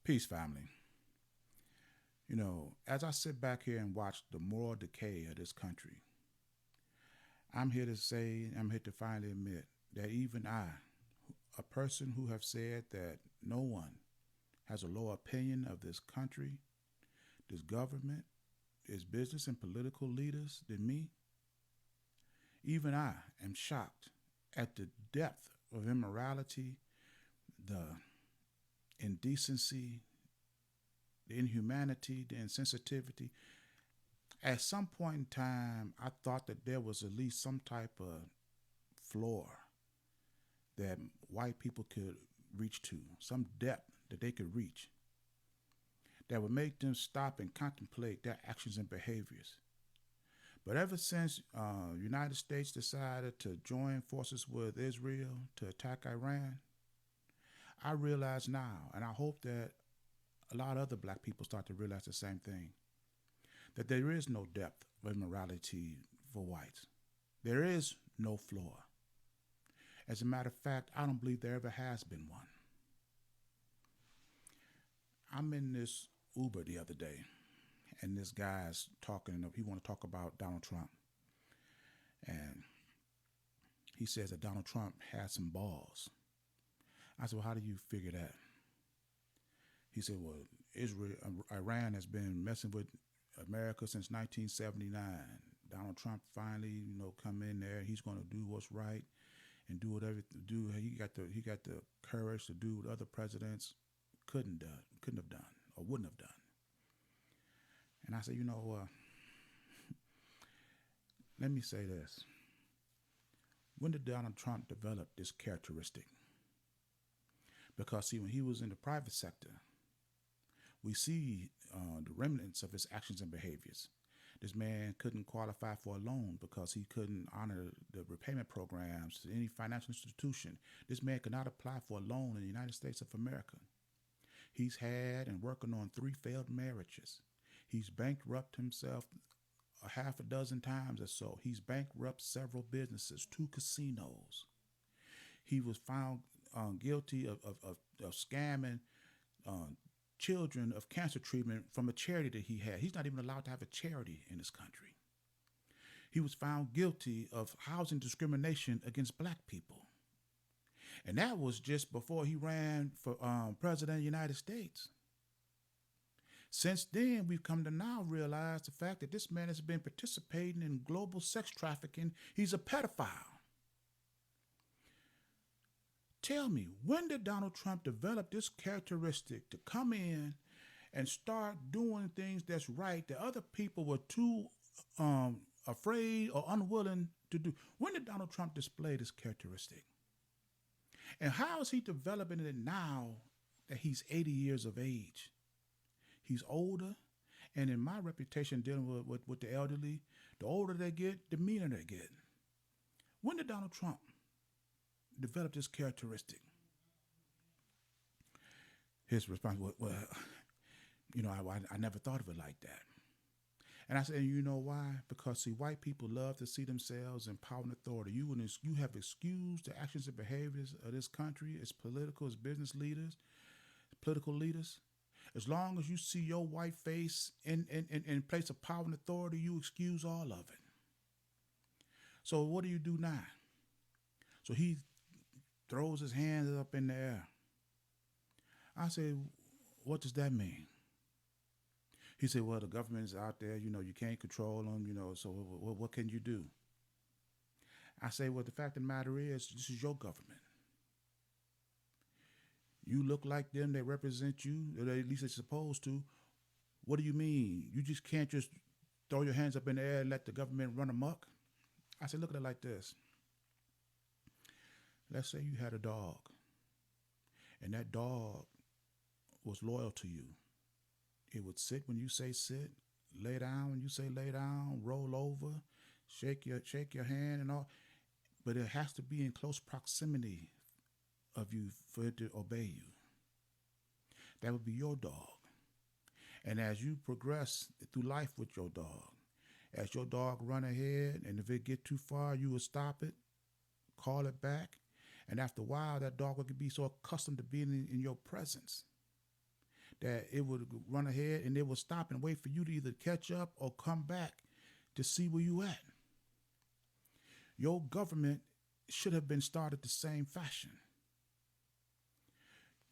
Peace, family. As I sit back here and watch the moral decay of this country, I'm here to finally admit that even I, a person who have said that no one has a lower opinion of this country, this government, its business and political leaders than me, even I am shocked at the depth of immorality, the indecency, the inhumanity, the insensitivity. At some point in time, I thought that there was at least some type of floor that white people could reach to, some depth that they could reach that would make them stop and contemplate their actions and behaviors. But ever since United States decided to join forces with Israel to attack Iran, I realize now, and I hope that a lot of other black people start to realize the same thing, that there is no depth of immorality for whites. There is no floor. As a matter of fact, I don't believe there ever has been one. I'm in this Uber the other day, and this guy's talking. He want to talk about Donald Trump, and he says that Donald Trump has some balls. I said, "Well, how do you figure that?" He said, "Well, Iran has been messing with America since 1979. Donald Trump finally, come in there. He's going to do what's right and do whatever to do. He got the courage to do what other presidents couldn't have done or wouldn't have done." And I said, let me say this. When did Donald Trump develop this characteristic? Because, see, when he was in the private sector, we see the remnants of his actions and behaviors. This man couldn't qualify for a loan because he couldn't honor the repayment programs to any financial institution. This man could not apply for a loan in the United States of America. He's had and working on 3 failed marriages. He's bankrupted himself a half a dozen times or so. He's bankrupted several businesses, 2 casinos. He was found guilty of scamming children of cancer treatment from a charity that he had. He's not even allowed to have a charity in this country. He was found guilty of housing discrimination against black people. And that was just before he ran for president of the United States. Since then, we've come to now realize the fact that this man has been participating in global sex trafficking. He's a pedophile. Tell me, when did Donald Trump develop this characteristic to come in and start doing things that's right that other people were too afraid or unwilling to do? When did Donald Trump display this characteristic? And how is he developing it now that he's 80 years of age? He's older, and in my reputation dealing with the elderly, the older they get, the meaner they get. When did Donald Trump develop this characteristic? His response was, well, I never thought of it like that. And I said, you know why? Because, see, white people love to see themselves in power and authority. You have excused the actions and behaviors of this country, its political, its business leaders, political leaders. As long as you see your white face in place of power and authority, you excuse all of it. So what do you do now? So he throws his hands up in the air. I said, what does that mean? He said, well, the government is out there, you can't control them, so what can you do? I say, well, the fact of the matter is, this is your government. You look like them, they represent you, or at least they're supposed to. What do you mean? You just can't just throw your hands up in the air and let the government run amok? I said, look at it like this. Let's say you had a dog, and that dog was loyal to you. It would sit when you say sit, lay down when you say lay down, roll over, shake your hand and all. But it has to be in close proximity of you for it to obey you. That would be your dog. And as you progress through life with your dog, as your dog run ahead, and if it get too far, you will stop it, call it back. And after a while, that dog will be so accustomed to being in your presence that it would run ahead and it would stop and wait for you to either catch up or come back to see where you at. Your government should have been started the same fashion.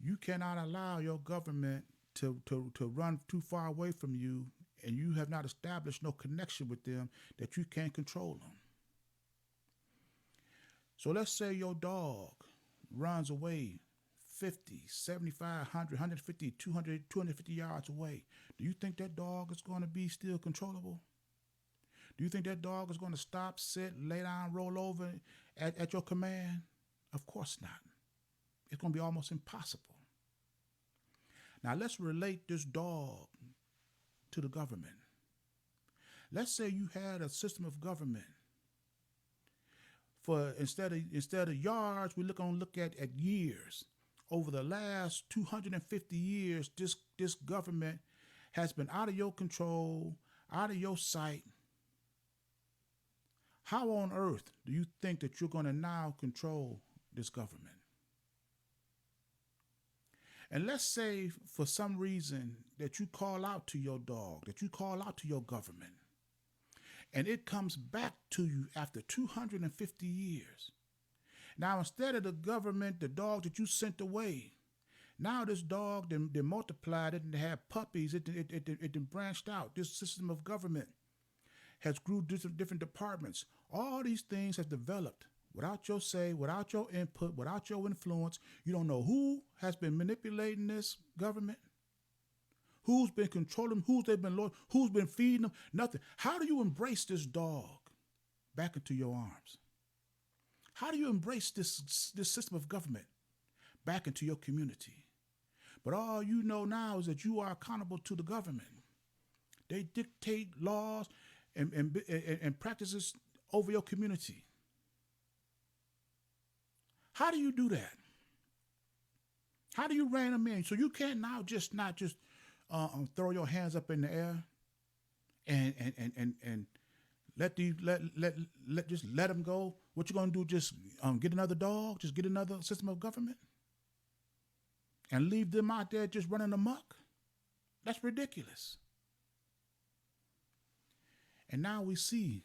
You cannot allow your government to run too far away from you and you have not established no connection with them that you can't control them. So let's say your dog runs away 50, 75, 100, 150, 200, 250 yards away. Do you think that dog is going to be still controllable? Do you think that dog is going to stop, sit, lay down, roll over at your command? Of course not. It's going to be almost impossible. Now let's relate this dog to the government. Let's say you had a system of government. For instead of yards, we're going to look at years. Over the last 250 years, this government has been out of your control, out of your sight. How on earth do you think that you're going to now control this government? And let's say for some reason that you call out to your dog, that you call out to your government, and it comes back to you after 250 years. Now, instead of the government, the dog that you sent away, now this dog, they multiplied it and they had puppies, it branched out. This system of government has grew different departments. All these things have developed without your say, without your input, without your influence. You don't know who has been manipulating this government, who's been controlling them, who's been feeding them, nothing. How do you embrace this dog back into your arms? How do you embrace this system of government back into your community? But all you know now is that you are accountable to the government. They dictate laws and practices over your community. How do you do that? How do you rein them in? So you can't now not just throw your hands up in the air and let them go. What you gonna do? Just get another dog? Just get another system of government and leave them out there just running amok? That's ridiculous. And now we see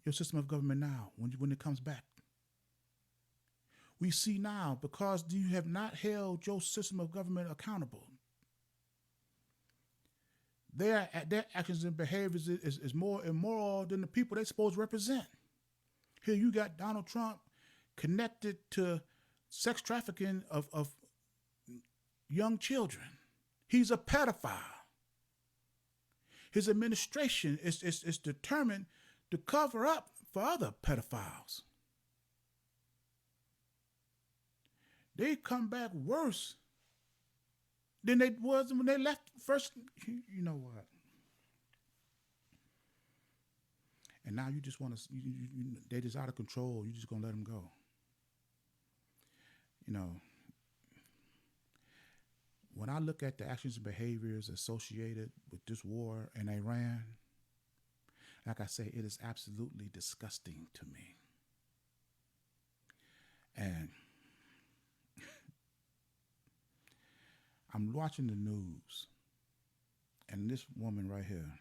your system of government now when it comes back. We see now because you have not held your system of government accountable. Their actions and behaviors is more immoral than the people they're supposed to represent. Here you got Donald Trump connected to sex trafficking of young children. He's a pedophile. His administration is determined to cover up for other pedophiles. They come back worse than they was when they left first. You know what? And now you just want to, they're just out of control. You're just going to let them go. You know, when I look at the actions and behaviors associated with this war in Iran, like I say, it is absolutely disgusting to me. And I'm watching the news, and this woman right here,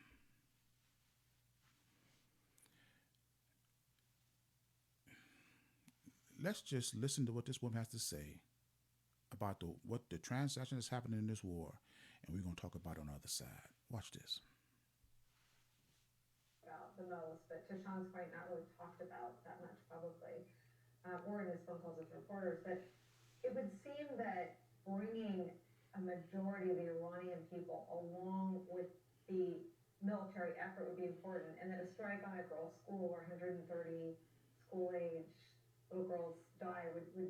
let's just listen to what this woman has to say about what the transaction that's happening in this war, and we're going to talk about it on the other side. Watch this. About the most, but Tashawn's quite not really talked about that much publicly, or in his phone calls with reporters. But it would seem that bringing a majority of the Iranian people along with the military effort would be important, and that a strike on a girls' school where 130 school-age little girls die would be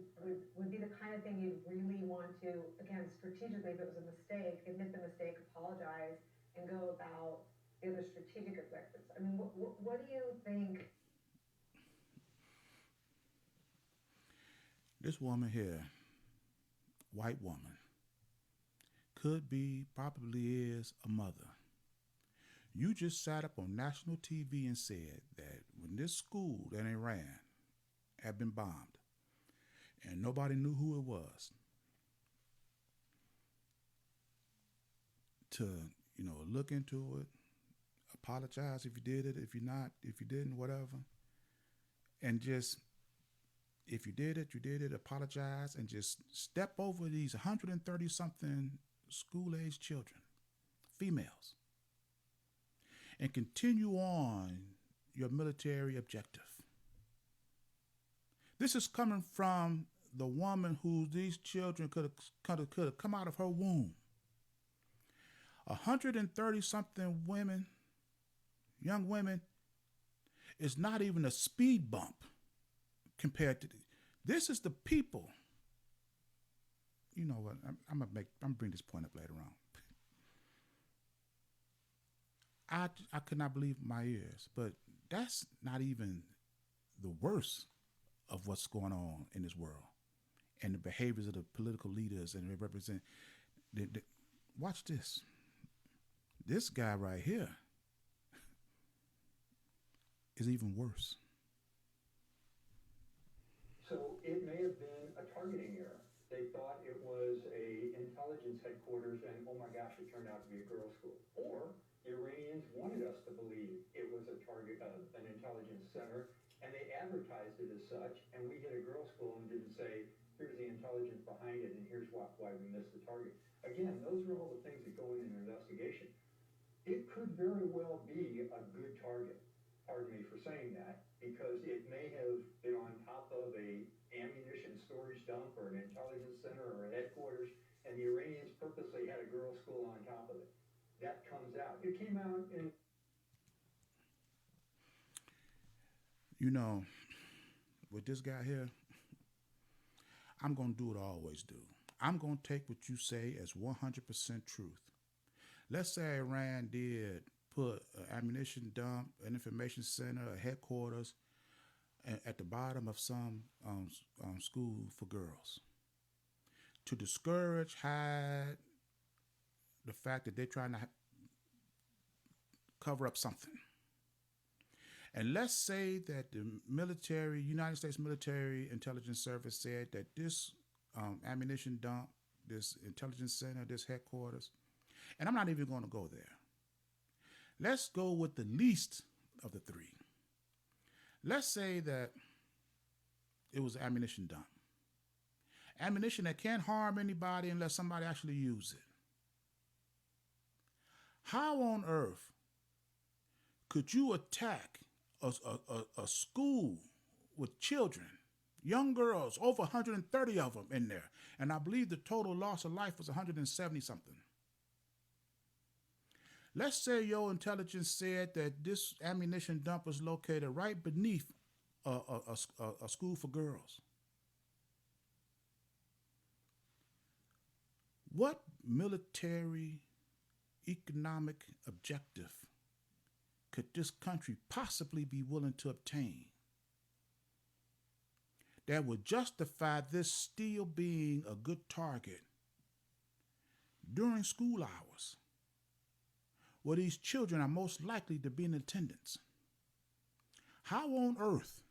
the kind of thing you'd really want to, again, strategically, if it was a mistake, admit the mistake, apologize, and go about the other strategic objectives. I mean, what do you think? This woman here, white woman, could be, probably is a mother. You just sat up on national TV and said that when this school in Iran had been bombed and nobody knew who it was, to, look into it, apologize if you did it, if you're not, if you didn't, whatever, and just if you did it, apologize, and just step over these 130 something school age children, females, and continue on your military objective. This is coming from the woman who these children could have come out of her womb. 130 something women, young women, is not even a speed bump compared to this is the people. You know what? I'm gonna bring this point up later on. I could not believe my ears, but that's not even the worst of what's going on in this world and the behaviors of the political leaders and they represent. Watch this. This guy right here is even worse. So it may have been a targeting error. They thought it was a intelligence headquarters and oh my gosh, it turned out to be a girls' school. Or the Iranians wanted us to believe it was a target, an intelligence center, and they advertised it as such, and we hit a girls' school and didn't say, here's the intelligence behind it and here's why we missed the target. Again, those are all the things that go in an investigation. It could very well be a good target. Pardon me for saying that, because it may have been on top of a ammunition storage dump or an intelligence center or a headquarters, and the Iranians purposely had a girls' school on top of it. That comes out. It came out in. You know, with this guy here, I'm going to do what I always do. I'm going to take what you say as 100% truth. Let's say Iran did put an ammunition dump, an information center, a headquarters at the bottom of some school for girls to discourage, hide the fact that they're trying to cover up something. And let's say that the military, United States Military Intelligence Service said that this ammunition dump, this intelligence center, this headquarters, and I'm not even going to go there. Let's go with the least of the three. Let's say that it was an ammunition dump. Ammunition that can't harm anybody unless somebody actually uses it. How on earth could you attack a school with children, young girls, over 130 of them in there? And I believe the total loss of life was 170 something. Let's say your intelligence said that this ammunition dump was located right beneath a school for girls. What military economic objective could this country possibly be willing to obtain that would justify this still being a good target during school hours, where these children are most likely to be in attendance? How on earth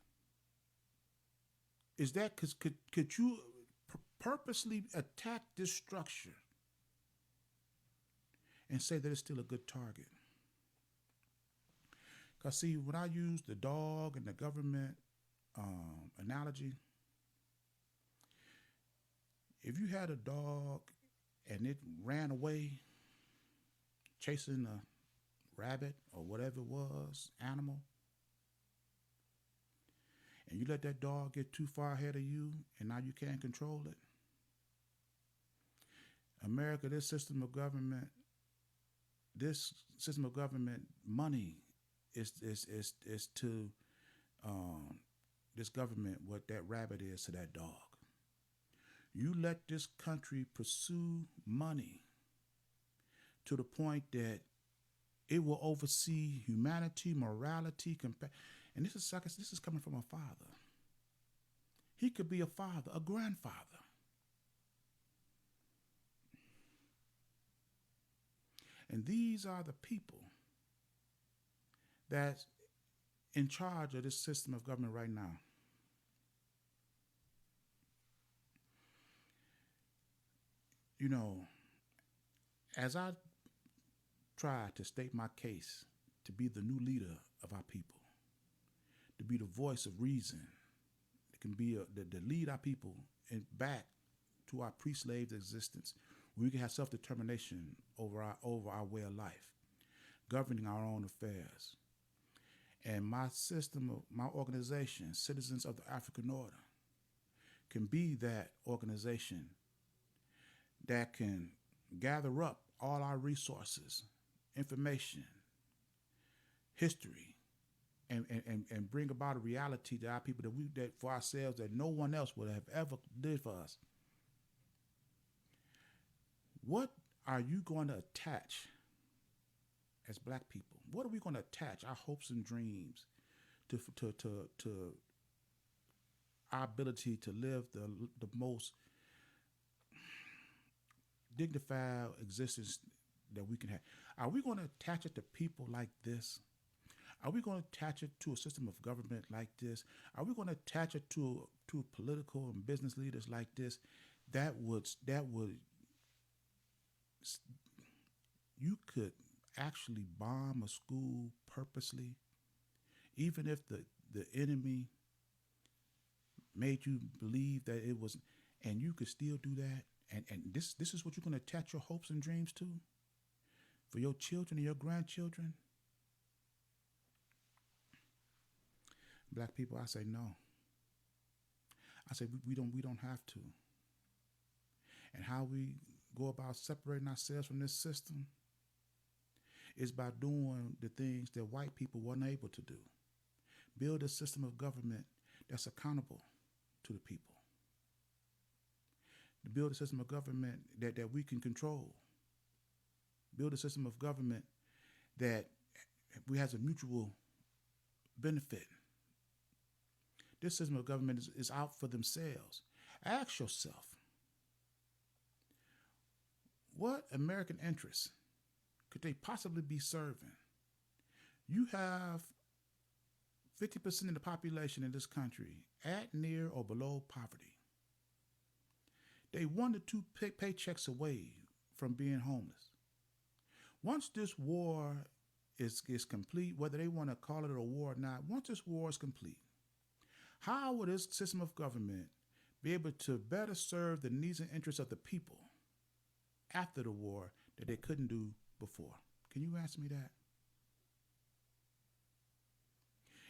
is that? Because could you purposely attack this structure and say that it's still a good target? Because see, when I use the dog and the government analogy, if you had a dog and it ran away chasing a rabbit or whatever it was, animal, and you let that dog get too far ahead of you and now you can't control it. America, this system of government money is to this government what that rabbit is to that dog. You let this country pursue money to the point that it will oversee humanity, morality, and this is coming from a father. He could be a father, a grandfather. And these are the people that's in charge of this system of government right now. You know, as I try to state my case to be the new leader of our people, to be the voice of reason, that can be to lead our people and back to our pre-slave existence, where we can have self-determination over our way of life, governing our own affairs. And my system, my organization, Citizens of the African Order, can be that organization that can gather up all our resources, information, history, and bring about a reality to our people that for ourselves that no one else would have ever did for us. What are you going to attach as black people? What are we going to attach our hopes and dreams to our ability to live the most dignified existence that we can have? Are we going to attach it to people like this? Are we going to attach it to a system of government like this? Are we going to attach it to political and business leaders like this? That would you could actually bomb a school purposely, even if the enemy made you believe that it was, and you could still do that. And this is what you're going to attach your hopes and dreams to for your children and your grandchildren. Black people, I say no. I say we don't have to. And how we go about separating ourselves from this system is by doing the things that white people weren't able to do. Build a system of government that's accountable to the people. To build a system of government that we can control. Build a system of government that we has a mutual benefit. This system of government is out for themselves. Ask yourself, what American interests could they possibly be serving? You have 50% of the population in this country at, near, or below poverty. They 1 to 2 paychecks away from being homeless. Once this war is complete, whether they want to call it a war or not, once this war is complete, how will this system of government be able to better serve the needs and interests of the people after the war that they couldn't do before? Can you answer me that?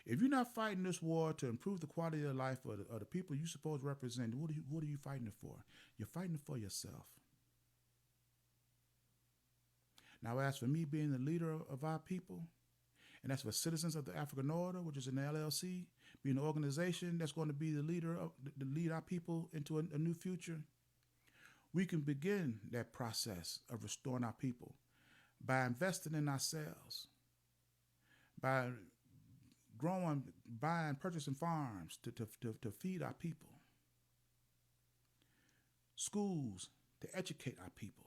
If you're not fighting this war to improve the quality of life of the people you supposed to represent, what are you fighting it for? You're fighting it for yourself. Now, as for me being the leader of our people, and that's for Citizens of the African Order, which is an LLC, being an organization that's going to be the leader of to lead our people into a new future, we can begin that process of restoring our people by investing in ourselves, by growing, buying, purchasing farms to feed our people, schools to educate our people,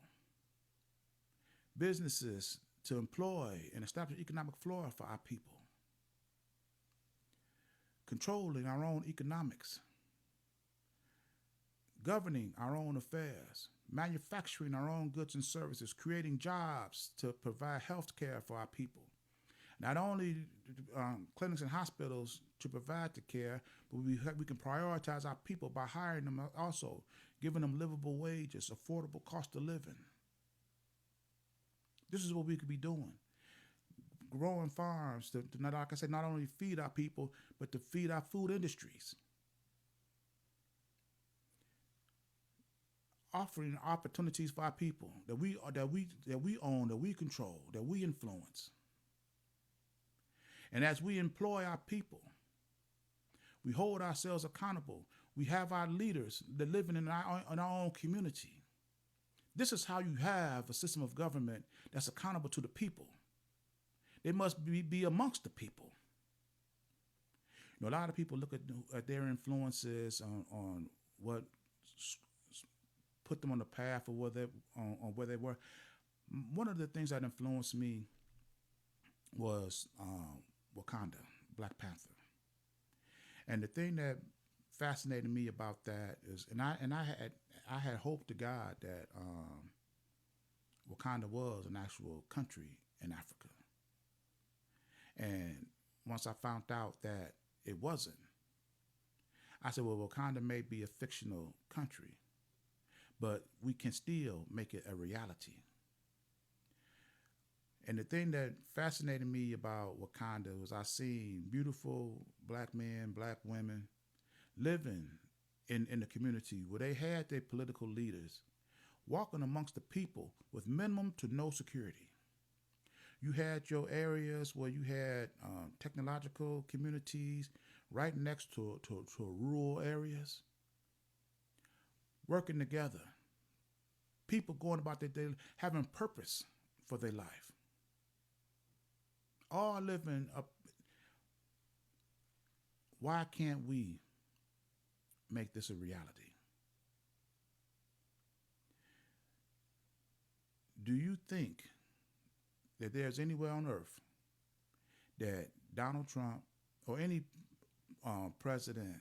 businesses to employ and establish economic flora for our people, controlling our own economics, governing our own affairs, manufacturing our own goods and services, creating jobs to provide health care for our people. Not only clinics and hospitals to provide the care, but we can prioritize our people by hiring them, also giving them livable wages, affordable cost of living. This is what we could be doing. Growing farms to not, like I said, not only feed our people, but to feed our food industries. Offering opportunities for our people that we own, that we control, that we influence. And as we employ our people, we hold ourselves accountable. We have our leaders that live in our own community. This is how you have a system of government that's accountable to the people. They must be amongst the people. You know, a lot of people look at their influences on what put them on the path of on where they were. One of the things that influenced me was Wakanda, Black Panther. And the thing that fascinated me about that is, I had hoped to God that Wakanda was an actual country in Africa. And once I found out that it wasn't, I said, well, Wakanda may be a fictional country, but we can still make it a reality. And the thing that fascinated me about Wakanda was I seen beautiful black men, black women living in the community where they had their political leaders walking amongst the people with minimum to no security. You had your areas where you had technological communities right next to rural areas working together. People going about their daily, having purpose for their life. All living up. Why can't we make this a reality? Do you think that there's anywhere on earth that Donald Trump or any president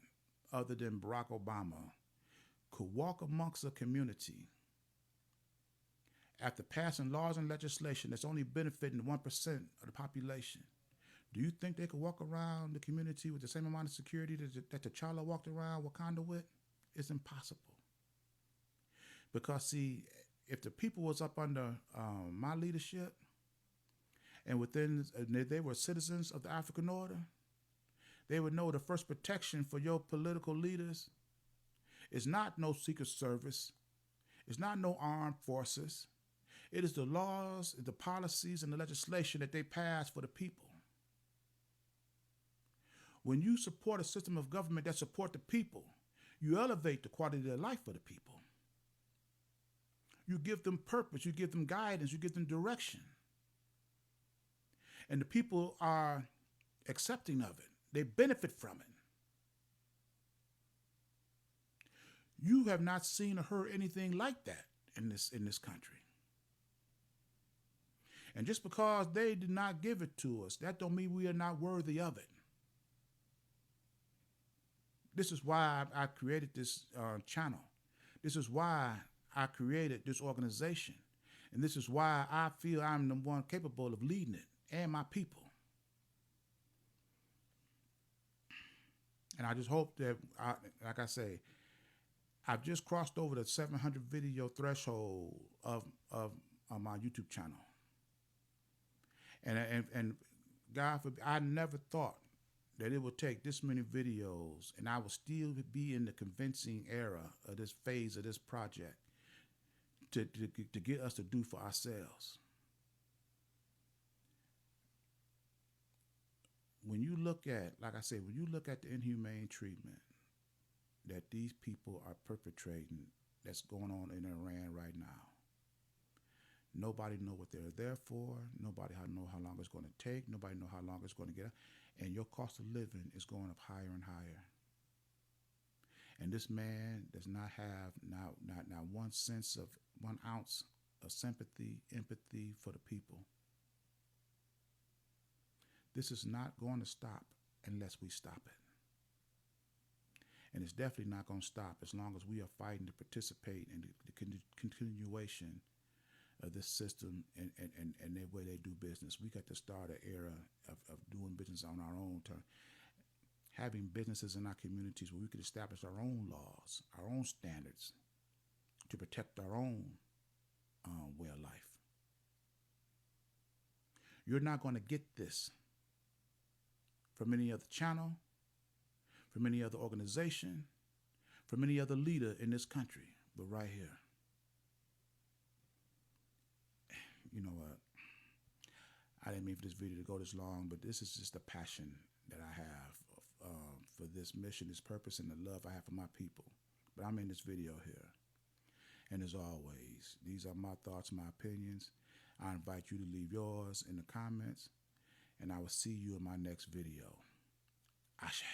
other than Barack Obama could walk amongst a community after passing laws and legislation that's only benefiting 1% of the population? Do you think they could walk around the community with the same amount of security that T'Challa walked around Wakanda with? It's impossible. Because, see, if the people was up under my leadership and they were citizens of the African order, they would know the first protection for your political leaders is not no Secret Service. It's not no armed forces. It is the laws, the policies, and the legislation that they pass for the people. When you support a system of government that support the people, you elevate the quality of their life for the people. You give them purpose, you give them guidance, you give them direction. And the people are accepting of it. They benefit from it. You have not seen or heard anything like that in this country. And just because they did not give it to us, that don't mean we are not worthy of it. This is why I created this channel. This is why I created this organization. And this is why I feel I'm the one capable of leading it and my people. And I just hope that, like I say, I've just crossed over the 700 video threshold of my YouTube channel. And God forbid, I never thought that it would take this many videos and I will still be in the convincing era of this phase of this project to get us to do for ourselves. When you look at, like I said, when you look at the inhumane treatment that these people are perpetrating that's going on in Iran right now, nobody know what they're there for. Nobody know how long it's going to take. Nobody know how long it's going to get. And your cost of living is going up higher and higher. And this man does not have not 1 ounce of sympathy, empathy for the people. This is not going to stop unless we stop it. And it's definitely not going to stop as long as we are fighting to participate in the continuation of this system and the way they do business. We got to start an era of doing business on our own terms, having businesses in our communities where we could establish our own laws, our own standards to protect our own way of life. You're not going to get this from any other channel, from any other organization, from any other leader in this country, but right here. You know what? I didn't mean for this video to go this long, but this is just a passion that I have for this mission, this purpose, and the love I have for my people. But I'm in this video here. And as always, these are my thoughts, my opinions. I invite you to leave yours in the comments, and I will see you in my next video. Ashe.